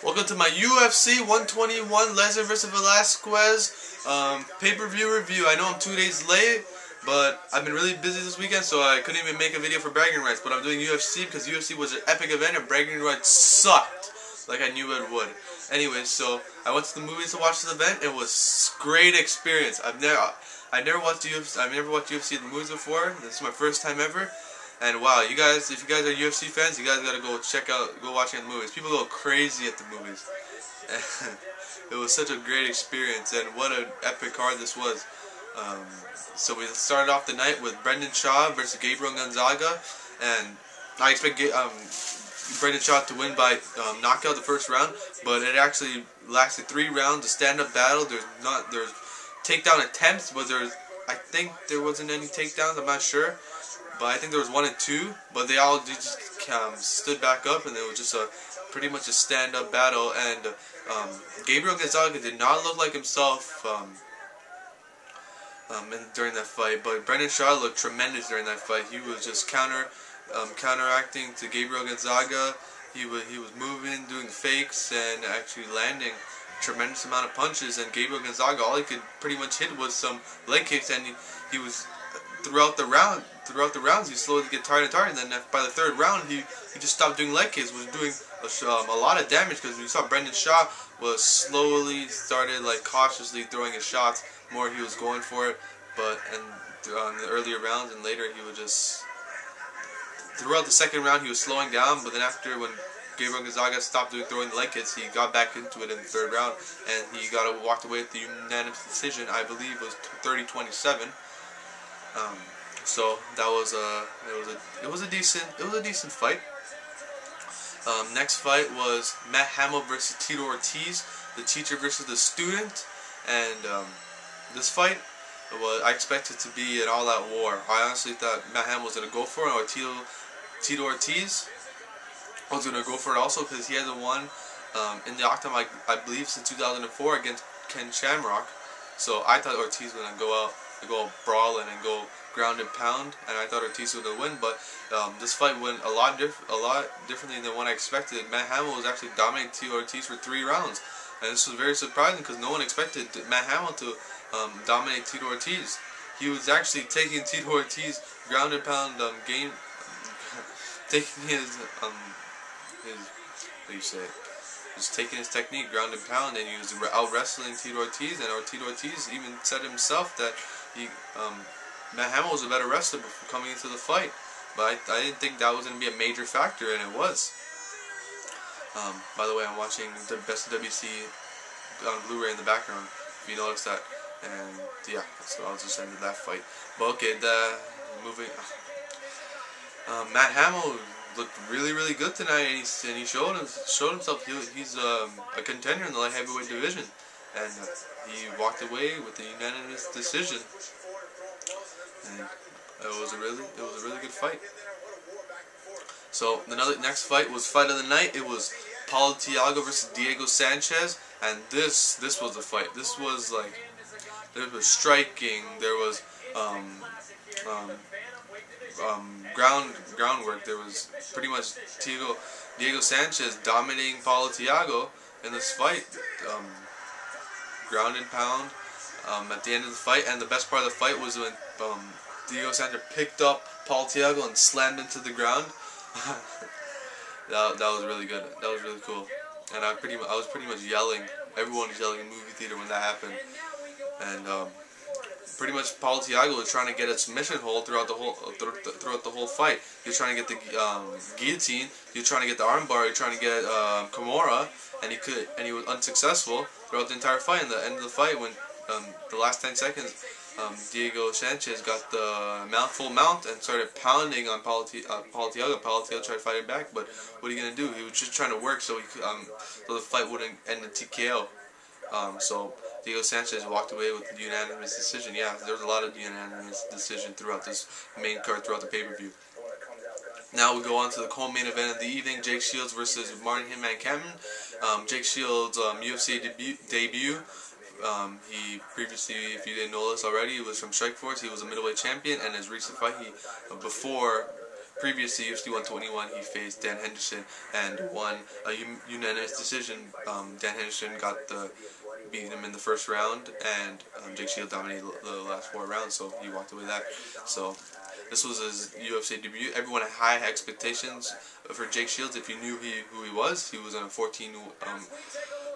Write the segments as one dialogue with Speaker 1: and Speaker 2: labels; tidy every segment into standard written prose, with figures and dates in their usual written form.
Speaker 1: Welcome to my UFC 121 Lesnar vs. Velasquez pay-per-view review. I know I'm 2 days late, but I've been really busy this weekend, so I couldn't even make a video for bragging rights. But I'm doing UFC because UFC was an epic event and bragging rights sucked, like I knew it would. Anyway, so I went to the movies to watch this event. It was a great experience. I never watched UFC in the movies before. This is my first time ever. And wow, you guys, if you guys are UFC fans, you guys gotta go watch it in the movies. People go crazy at the movies. It was such a great experience, and what an epic card this was. So we started off the night with Brendan Shaw versus Gabriel Gonzaga, and I expect Brendan Shaw to win by knockout the first round, but it actually lasted 3 rounds, a stand-up battle. There's takedown attempts, but I think there wasn't any takedowns. I'm not sure. But I think there was 1 and 2, but they all just stood back up, and it was just pretty much a stand-up battle. And Gabriel Gonzaga did not look like himself during that fight, but Brendan Shaw looked tremendous during that fight. He was just counteracting to Gabriel Gonzaga. He was moving, doing fakes, and actually landing a tremendous amount of punches. And Gabriel Gonzaga, all he could pretty much hit was some leg kicks, and he was throughout the rounds, he slowly get tired and tired, and then by the 3rd round, he just stopped doing leg kicks, was doing a lot of damage, because we saw Brendan Shaw was slowly started cautiously throwing his shots. More he was going for it, but on the earlier rounds and later he was just throughout the 2nd round he was slowing down. But then after, when Gabriel Gonzaga stopped throwing the leg kicks, he got back into it in the 3rd round, and he walked away with the unanimous decision. I believe it was 30-27. So that was it was a decent fight. Next fight was Matt Hamill versus Tito Ortiz, the teacher versus the student, and this fight I expected to be an all-out war. I honestly thought Matt Hamill was gonna go for it, or Tito Ortiz was gonna go for it also, because he hasn't won in the octagon, I believe, since 2004 against Ken Shamrock. So I thought Ortiz was gonna go brawling and go ground and pound, and I thought Ortiz was gonna win. But this fight went a lot differently than what I expected. Matt Hamill was actually dominating Tito Ortiz for 3 rounds, and this was very surprising because no one expected Matt Hamill to dominate Tito Ortiz. He was actually taking Tito Ortiz ground and pound game, taking his what do you say? Just taking his technique, ground and pound, and he was out wrestling Tito Ortiz. And Tito Ortiz even said himself that Matt Hamill was a better wrestler before coming into the fight, but I didn't think that was going to be a major factor, and it was. By the way, I'm watching the Best of WC on Blu-ray in the background, if you noticed that. And yeah, so I'll just end that fight. But okay, moving. Matt Hamill looked really good tonight, and he showed himself. He's a contender in the light heavyweight division, and he walked away with a unanimous decision. And it was a really good fight. So the next fight was fight of the night. It was Paulo Thiago versus Diego Sanchez, and this was the fight. This was there was striking, there was groundwork. There was pretty much Diego Sanchez dominating Paulo Thiago in this fight. Ground and pound at the end of the fight, and the best part of the fight was when Diego Sanchez picked up Paulo Thiago and slammed into the ground. that was really good. That was really cool. And I was pretty much yelling. Everyone was yelling in the movie theater when that happened. And pretty much Paulo Thiago was trying to get a submission hold throughout the whole fight. He was trying to get the guillotine. He was trying to get the armbar. He was trying to get Kimura, and he was unsuccessful throughout the entire fight. In the end of the fight, when the last 10 seconds, Diego Sanchez got the full mount and started pounding on Paulo Thiago. Paulo Thiago tried to fight it back, but what are you gonna do? He was just trying to work so so the fight wouldn't end in TKO. So Diego Sanchez walked away with a unanimous decision. Yeah, there was a lot of unanimous decision throughout this main card, throughout the pay-per-view. Now we go on to the co-main event of the evening: Jake Shields versus Martin Hitman Kampmann. Jake Shields' UFC debut. He previously, if you didn't know this already, was from Strikeforce. He was a middleweight champion, and his recent fight, before Previously, UFC 121, he faced Dan Henderson and won a unanimous decision. Dan Henderson beat him in the first round, and Jake Shields dominated the last 4 rounds, so he walked away with that. So this was his UFC debut. Everyone had high expectations for Jake Shields. If you knew who he was on a 14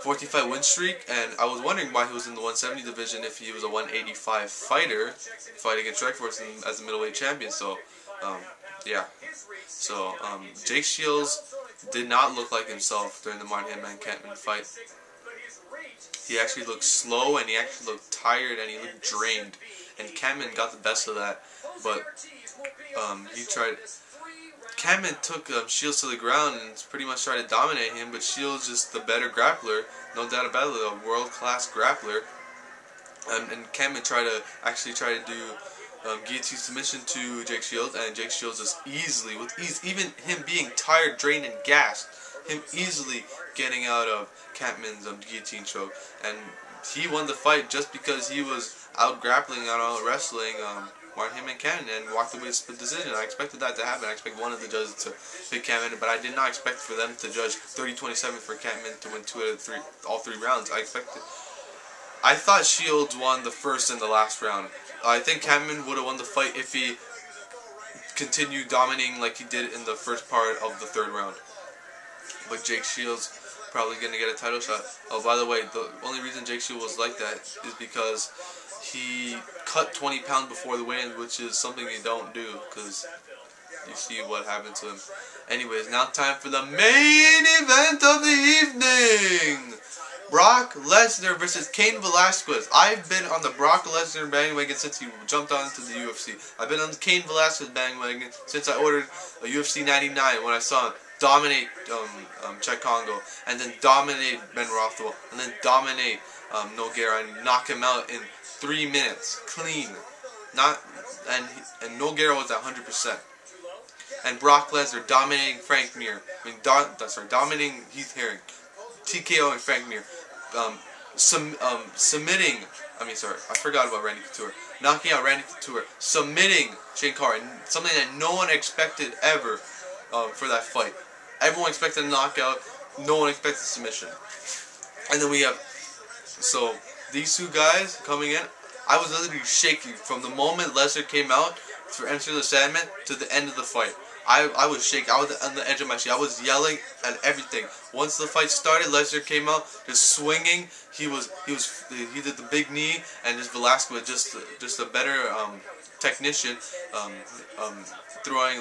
Speaker 1: fight win streak, and I was wondering why he was in the 170 division if he was a 185 fighter, fighting against Strikeforce as a middleweight champion. So, yeah. So, Jake Shields did not look like himself during the Martin Hitman fight. He actually looked slow, and he actually looked tired, and he looked drained. And Cameron got the best of that, but Cameron took Shields to the ground and pretty much tried to dominate him, but Shields just the better grappler, no doubt about it, a world-class grappler. And Cameron tried to do guillotine submission to Jake Shields, and Jake Shields just easily, with ease, even him being tired, drained, and gassed, him easily getting out of Cameron's guillotine choke. And he won the fight just because he was out grappling, out wrestling Martin Hitman Cannon, and walked away with a split decision. I expected that to happen. I expect one of the judges to pick Cannon, but I did not expect for them to judge 30-27 for Cannon to win all three rounds. I thought Shields won the first and the last round. I think Cannon would have won the fight if he continued dominating like he did in the first part of the 3rd round. But Jake Shields probably going to get a title shot. Oh, by the way, the only reason Jake Shields was like that is because he cut 20 pounds before the weigh-in, which is something you don't do, because you see what happened to him. Anyways, now time for the main event of the evening! Brock Lesnar versus Cain Velasquez. I've been on the Brock Lesnar bandwagon since he jumped onto the UFC. I've been on the Cain Velasquez bandwagon since I ordered a UFC 99 when I saw him dominate Cheick Kongo, and then dominate Ben Rothwell, and then dominate Nogueira and knock him out in 3 minutes, clean. And Nogueira was at 100%. And Brock Lesnar dominating Frank Mir. Dominating Heath Herring, TKOing Frank Mir, submitting. I forgot about Randy Couture. Knocking out Randy Couture, submitting Shane Carwin, something that no one expected ever for that fight. Everyone expected a knockout, no one expected submission. And then we have, so these two guys coming in, I was literally shaking from the moment Lesnar came out for Enter the Sandman to the end of the fight. I was shaking. I was on the edge of my seat. I was yelling at everything. Once the fight started, Lesnar came out just swinging. He did the big knee, and just Velasquez just a better technician,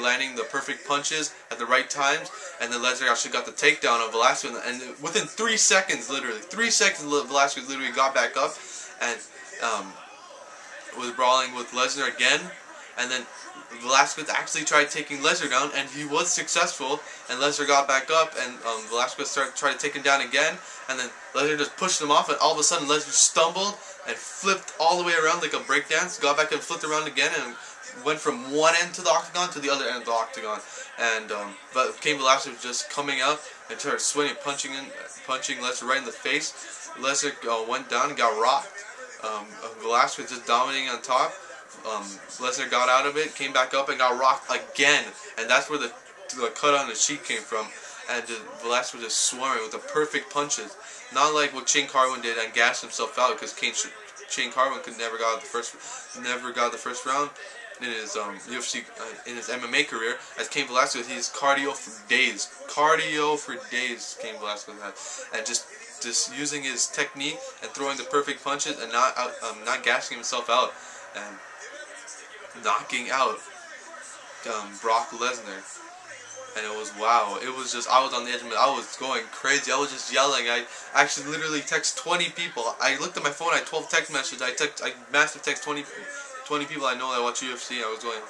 Speaker 1: landing the perfect punches at the right times, and then Lesnar actually got the takedown of Velasquez, and within 3 seconds, literally 3 seconds, Velasquez literally got back up and was brawling with Lesnar again, and then Velasquez actually tried taking Lesnar down, and he was successful, and Lesnar got back up, and Velasquez tried to take him down again, and then Lesnar just pushed him off, and all of a sudden Lesnar stumbled and flipped all the way around like a breakdance, got back and flipped around again, and went from one end to the octagon to the other end of the octagon. And but Cain Velasquez was just coming out and started swinging, punching Lesnar right in the face. Lesnar went down and got rocked. Velasquez just dominating on top. Lesnar got out of it, came back up and got rocked again, and that's where the cut on his cheek came from. And Velasquez was just swarming with the perfect punches, not like what Shane Carwin did and gassed himself out, because Shane Carwin never got the first round in his UFC in his MMA career. As Cain Velasquez, he's cardio for days. Cain Velasquez had, and just using his technique and throwing the perfect punches and not gassing himself out and knocking out Brock Lesnar. And it was wow. It was just, I was on the edge of it. I was going crazy. I was just yelling. I actually literally text 20 people. I looked at my phone. I had 12 text messages. I massive text 20 people I know that watch UFC. I was going,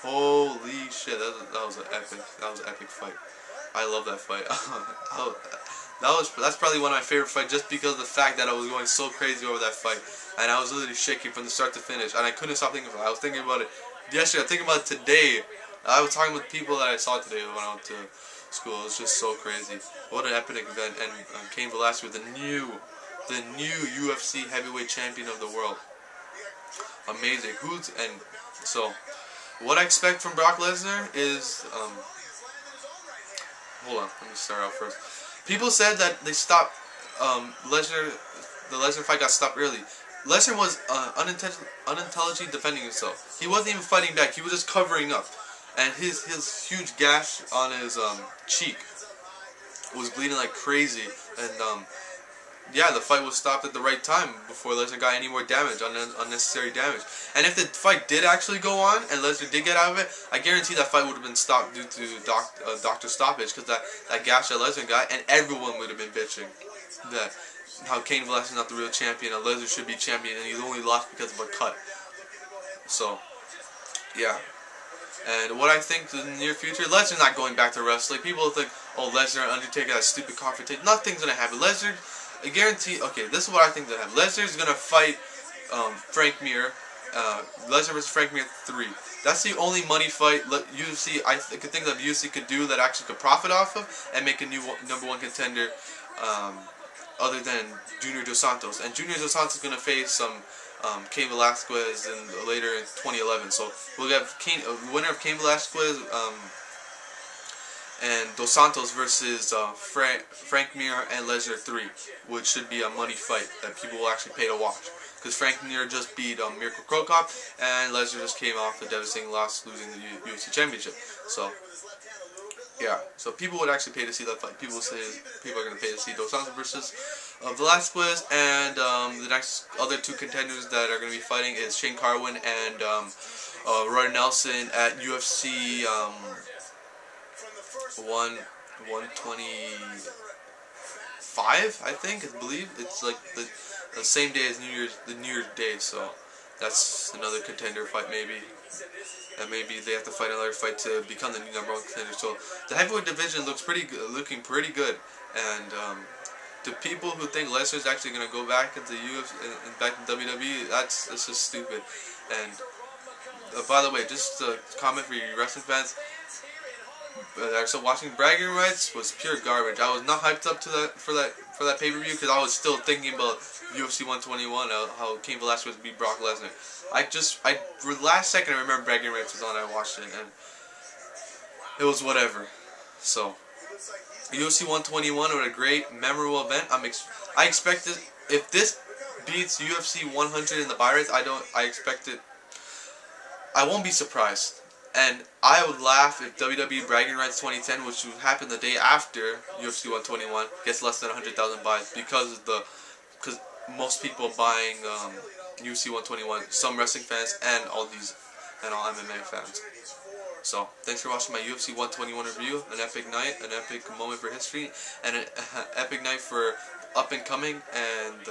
Speaker 1: holy shit. That was an epic fight. I love that fight. That's probably one of my favorite fights, just because of the fact that I was going so crazy over that fight, and I was literally shaking from the start to finish, and I couldn't stop thinking about it. I was thinking about it yesterday. I was thinking about it today. I was talking with people that I saw today when I went to school. It was just so crazy. What an epic event. And Cain Velasquez, the new UFC heavyweight champion of the world. Amazing. what I expect from Brock Lesnar is, hold on, let me start out first. People said that they stopped, Lesnar, the Lesnar fight got stopped early. Lesnar was unintelligently defending himself. He wasn't even fighting back, he was just covering up. And his huge gash on his cheek was bleeding like crazy. And yeah, the fight was stopped at the right time before Lesnar got any more damage, unnecessary damage. And if the fight did actually go on and Lesnar did get out of it, I guarantee that fight would have been stopped due to doctor stoppage, because that gash that Lesnar got, and everyone would have been bitching that how Cain Velasquez is not the real champion, and Lesnar should be champion, and he only lost because of a cut. So, yeah. And what I think in the near future, Lesnar's not going back to wrestling. People think, oh, Lesnar and Undertaker, that stupid confrontation. Nothing's going to happen. Lesnar, I guarantee, okay, this is what I think that happen. Lesnar's going to fight Frank Mir. Lesnar versus Frank Mir 3. That's the only money fight UFC, I could think that UFC could do that actually could profit off of and make a new #1 contender other than Junior Dos Santos. And Junior Dos Santos is going to face Cain Velasquez later in 2011. So we'll have winner of Cain Velasquez and Dos Santos versus Frank Mir and Lesnar 3, which should be a money fight that people will actually pay to watch. Because Frank Mir just beat Mirko Cro Cop, and Lesnar just came off the devastating loss, losing the UFC Championship. So, yeah. So people would actually pay to see that fight. People say people are going to pay to see Dos Santos versus Velasquez, and the next other two contenders that are going to be fighting is Shane Carwin and Roy Nelson at UFC 125, I think, I believe. It's like the same day as New Year's Day, so that's another contender fight maybe. And maybe they have to fight another fight to become the new #1 contender. So the heavyweight division looks looking pretty good. And to people who think Lesnar's actually going to go back into UFC and back to WWE, that's just stupid. And by the way, just a comment for you wrestling fans that are still watching, bragging rights was pure garbage. I was not hyped up to that for that pay-per-view because I was still thinking about UFC 121, how Cain Velasquez beat Brock Lesnar. Last second I remember bragging rights was on, I watched it, and it was whatever. So UFC 121 was a great, memorable event. I expected, if this beats UFC 100 in the buy rates, I expect it. I won't be surprised. And I would laugh if WWE Bragging Rights 2010, which would happen the day after UFC 121, gets less than 100,000 buys because most people buying UFC 121, some wrestling fans and all MMA fans. So thanks for watching my UFC 121 review. An epic night, an epic moment for history, and an epic night for up and coming and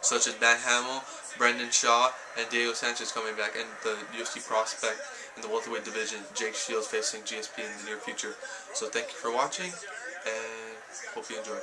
Speaker 1: such as Matt Hamill, Brendan Shaw, and Diego Sanchez coming back, and the UFC prospect in the welterweight division, Jake Shields, facing GSP in the near future. So thank you for watching, and hope you enjoyed.